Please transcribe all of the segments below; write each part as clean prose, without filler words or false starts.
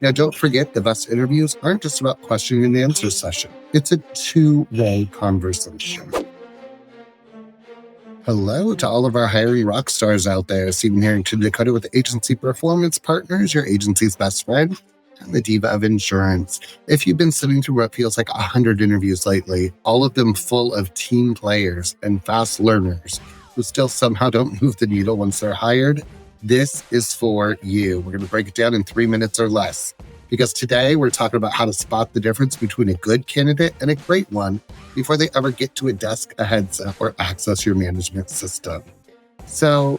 Now, don't forget the best interviews aren't just about question and answer session. It's a two-way conversation. Hello to all of our hiring rock stars out there. Stephen Harrington Dakota with Agency Performance Partners, your agency's best friend, and the diva of insurance. If you've been sitting through what feels like 100 interviews lately, all of them full of team players and fast learners who still somehow don't move the needle once they're hired, this is for you. We're going to break it down in 3 minutes or less. Because today we're talking about how to spot the difference between a good candidate and a great one before they ever get to a desk, a headset, or access your management system. So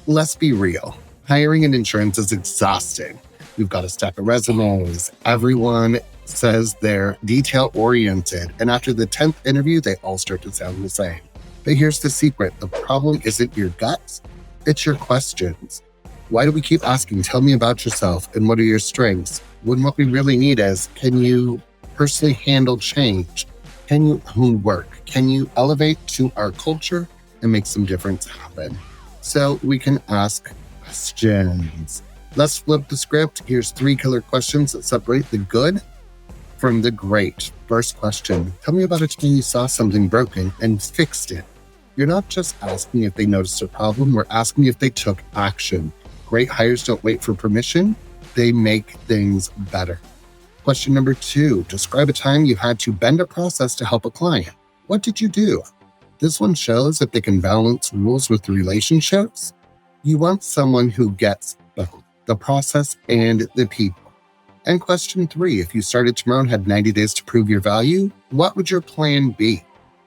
let's be real. Hiring in insurance is exhausting. We've got a stack of resumes. Everyone says they're detail-oriented. And after the 10th interview, they all start to sound the same. But here's the secret. The problem isn't your guts. It's your questions. Why do we keep asking, tell me about yourself and what are your strengths? When what we really need is, can you personally handle change? Can you own work? Can you elevate to our culture and make some difference happen? So we can ask questions. Let's flip the script. Here's 3 killer questions that separate the good from the great. First question, tell me about a time you saw something broken and fixed it. You're not just asking if they noticed a problem, we're asking if they took action. Great hires don't wait for permission, they make things better. Question number 2, describe a time you had to bend a process to help a client. What did you do? This one shows if they can balance rules with relationships. You want someone who gets both the process and the people. And question 3, if you started tomorrow and had 90 days to prove your value, what would your plan be?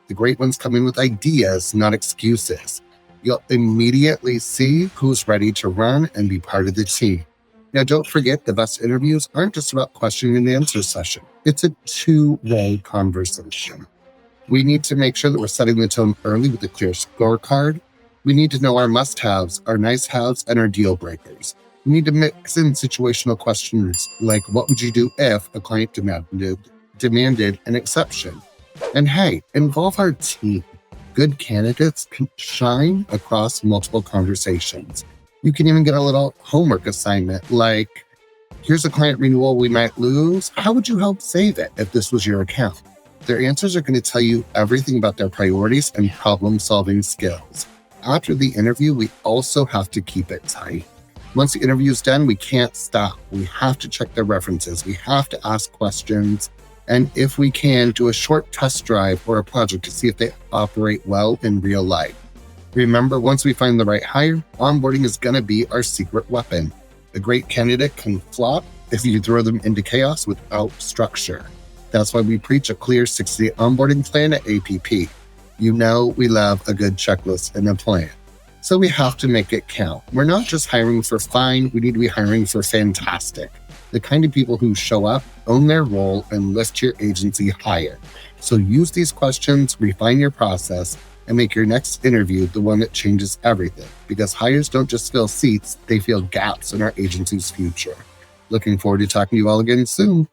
The great ones come in with ideas, not excuses. You'll immediately see who's ready to run and be part of the team. Now, don't forget the best interviews aren't just about question and answer session. It's a two-way conversation. We need to make sure that we're setting the tone early with a clear scorecard. We need to know our must-haves, our nice-haves, and our deal breakers. We need to mix in situational questions like, what would you do if a client demanded an exception? And hey, involve our team. Good candidates can shine across multiple conversations. You can even get a little homework assignment like, here's a client renewal we might lose. How would you help save it if this was your account? Their answers are going to tell you everything about their priorities and problem-solving skills. After the interview, we also have to keep it tight. Once the interview is done, we can't stop. We have to check their references. We have to ask questions. And if we can, do a short test drive or a project to see if they operate well in real life. Remember, once we find the right hire, onboarding is going to be our secret weapon. A great candidate can flop if you throw them into chaos without structure. That's why we preach a clear 60-day onboarding plan at APP. You know we love a good checklist and a plan. So we have to make it count. We're not just hiring for fine, we need to be hiring for fantastic. The kind of people who show up, own their role, and lift your agency higher. So use these questions, refine your process, and make your next interview the one that changes everything. Because hires don't just fill seats, they fill gaps in our agency's future. Looking forward to talking to you all again soon.